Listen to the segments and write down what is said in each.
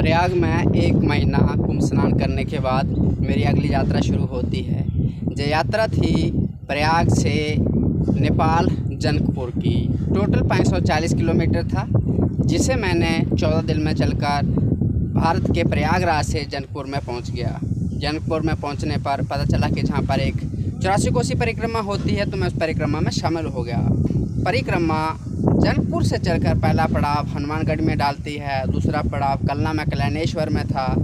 प्रयाग में 1 महीना कुंभ स्नान करने के बाद मेरी अगली यात्रा शुरू होती है। जो यात्रा थी प्रयाग से नेपाल जनकपुर की, टोटल 540 किलोमीटर था, जिसे मैंने 14 दिन में चलकर भारत के प्रयागराज से जनकपुर में पहुंच गया। जनकपुर में पहुंचने पर पता चला कि जहां पर एक 84 कोसी परिक्रमा होती है, तो मैं उस परिक्रमा में शामिल हो गया। परिक्रमा जनकपुर से चलकर पहला पड़ाव हनुमानगढ़ में डालती है, दूसरा पड़ाव कलना में कल्याणेश्वर में था,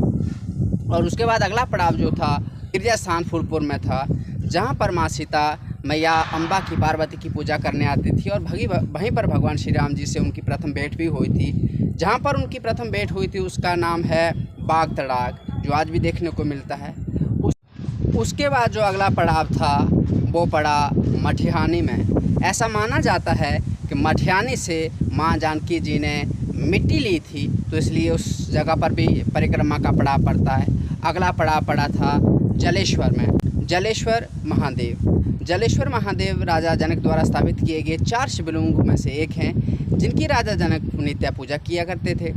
और उसके बाद अगला पड़ाव जो था गिरजा स्थान फूलपुर में था, जहां पर माँ सीता मैया अम्बा की पार्वती की पूजा करने आती थी, और वहीं पर भगवान श्री राम जी से उनकी प्रथम भेंट भी हुई थी। जहां पर उनकी प्रथम भेंट हुई थी उसका नाम है बाग तड़ाग, जो आज भी देखने को मिलता है। उसके बाद जो अगला पड़ाव था वो पड़ा मटिहानी में। ऐसा माना जाता है कि मटिहानी से माँ जानकी जी ने मिट्टी ली थी, तो इसलिए उस जगह पर भी परिक्रमा का पड़ाव पड़ता है। अगला पड़ाव पड़ा था जलेश्वर में। जलेश्वर महादेव राजा जनक द्वारा स्थापित किए गए 4 शिवलिंगों में से एक हैं, जिनकी राजा जनक नित्य पूजा किया करते थे।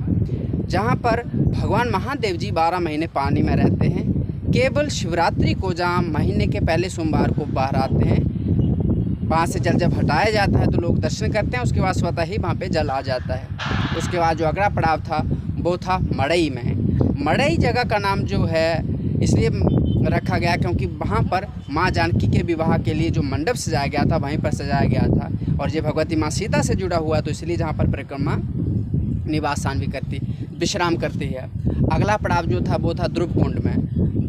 जहां पर भगवान महादेव जी 12 महीने पानी में रहते हैं। केवल शिवरात्रि को जहाँ महीने के पहले सोमवार को बाहर आते हैं, वहाँ से जल जब हटाया जाता है तो लोग दर्शन करते हैं, उसके बाद स्वतः ही वहाँ पे जल आ जाता है। उसके बाद जो अगला पड़ाव था वो था मड़ई में। मड़ई जगह का नाम जो है इसलिए रखा गया क्योंकि वहाँ पर माँ जानकी के विवाह के लिए जो मंडप सजाया गया था वहीं पर सजाया गया था, और ये भगवती माँ सीता से जुड़ा हुआ, तो इसलिए जहाँ पर परिक्रमा निवास स्थान भी विश्राम करती है। अगला पड़ाव जो था वो था ध्रुव कुंड में।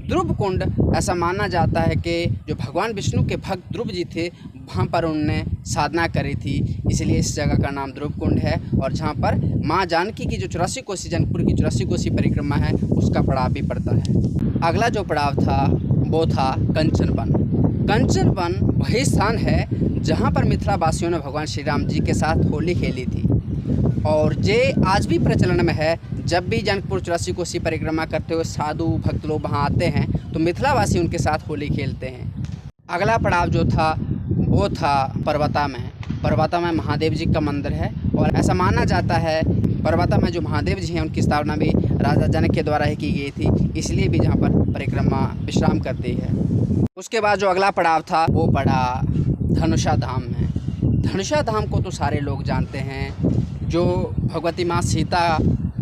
ध्रुव कुंड ऐसा माना जाता है कि जो भगवान विष्णु के भक्त ध्रुव जी थे, वहाँ पर उन्होंने साधना करी थी, इसलिए इस जगह का नाम ध्रुव कुंड है। और जहाँ पर माँ जानकी की जो 84 कोसी जनकपुर की 84 कोसी परिक्रमा है उसका पड़ाव भी पड़ता है। अगला जो पड़ाव था वो था कंचन वन। कंचन वन वही स्थान है जहाँ पर मिथिला वासियों ने भगवान श्री राम जी के साथ होली खेली थी, और ये आज भी प्रचलन में है। जब भी जनकपुर 84 कोसी परिक्रमा करते हुए साधु भक्त लोग वहाँ आते हैं तो मिथिलावासी उनके साथ होली खेलते हैं। अगला पड़ाव जो था वो था पर्वता में। पर्वता में महादेव जी का मंदिर है, और ऐसा माना जाता है पर्वता में जो महादेव जी हैं उनकी स्थापना भी राजा जनक के द्वारा ही की गई थी, इसलिए भी जहाँ पर परिक्रमा विश्राम करती है। उसके बाद जो अगला पड़ाव था वो पड़ा धनुषा धाम में। धनुषा धाम को तो सारे लोग जानते हैं, जो भगवती माँ सीता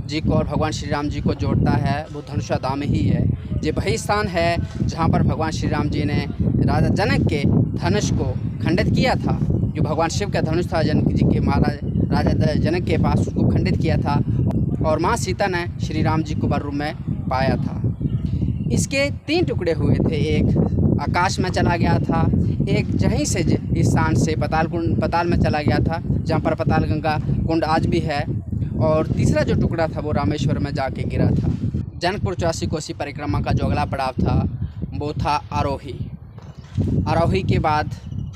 जी को और भगवान श्री राम जी को जोड़ता है वो धनुषा धाम ही है। ये वही स्थान है जहाँ पर भगवान श्री राम जी ने राजा जनक के धनुष को खंडित किया था। जो भगवान शिव का धनुष था जनक जी के महाराज राजा जनक के पास, उसको खंडित किया था, और माँ सीता ने श्री राम जी को वर रूप में पाया था। इसके 3 टुकड़े हुए थे, एक आकाश में चला गया था, एक जहीं से इस स्थान से पताल में चला गया था, जहाँ पर पताल गंगा कुंड आज भी है, और तीसरा जो टुकड़ा था वो रामेश्वर में जाके गिरा था। जनकपुर 84 कोसी परिक्रमा का जो अगला पड़ाव था वो था आरोही। आरोही के बाद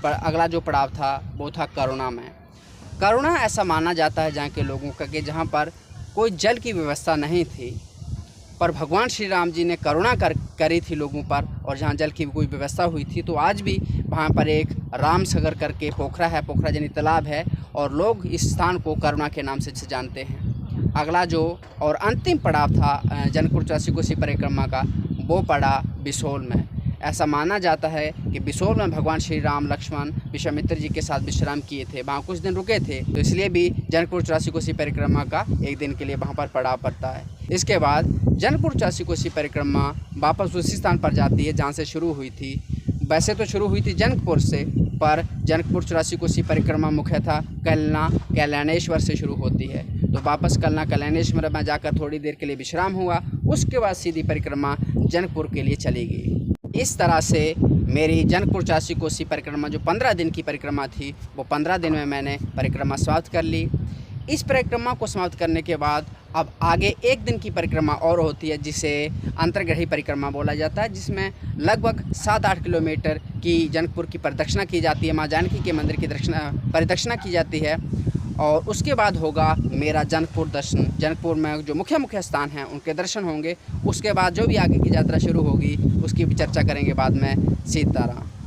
अगला जो पड़ाव था वो था करुणा में। करुणा ऐसा माना जाता है जहाँ के लोगों का कि जहाँ पर कोई जल की व्यवस्था नहीं थी, पर भगवान श्री राम जी ने करुणा करी थी लोगों पर, और जहाँ जल की कोई व्यवस्था हुई थी तो आज भी वहाँ पर एक राम सागर करके पोखरा है, पोखरा जनी तालाब है, और लोग इस स्थान को करुणा के नाम से जानते हैं। अगला जो और अंतिम पड़ाव था जनकपुर 84 कोसी परिक्रमा का वो पड़ा बिसोल में। ऐसा माना जाता है कि बिसोल में भगवान श्री राम लक्ष्मण विश्वामित्र जी के साथ विश्राम किए थे, वहाँ कुछ दिन रुके थे, तो इसलिए भी जनकपुर 84 कोसी परिक्रमा का एक दिन के लिए वहाँ पर पड़ाव पड़ता है। इसके बाद जनकपुर 84 कोसी परिक्रमा वापस उसी स्थान पर जाती है जहाँ से शुरू हुई थी। वैसे तो शुरू हुई थी जनकपुर से, पर जनकपुर 84 कोसी परिक्रमा मुख्यतः कलना कल्याणेश्वर से शुरू होती है, तो वापस कलना कल्याणेश्वर में जाकर थोड़ी देर के लिए विश्राम हुआ, उसके बाद सीधी परिक्रमा जनकपुर के लिए चली गई। इस तरह से मेरी जनकपुर 84 कोसी परिक्रमा जो 15 दिन की परिक्रमा थी वो 15 दिन में मैंने परिक्रमा समाप्त कर ली। इस परिक्रमा को समाप्त करने के बाद अब आगे 1 दिन की परिक्रमा और होती है, जिसे अंतर्ग्रही परिक्रमा बोला जाता है, जिसमें लगभग 7-8 किलोमीटर की जनकपुर की प्रदक्षिणा की जाती है, माँ जानकी के मंदिर की परिदक्षिणा की जाती है, और उसके बाद होगा मेरा जनकपुर दर्शन। जनकपुर में जो मुख्य स्थान हैं उनके दर्शन होंगे। उसके बाद जो भी आगे की यात्रा शुरू होगी उसकी भी चर्चा करेंगे बाद में। सीताराम।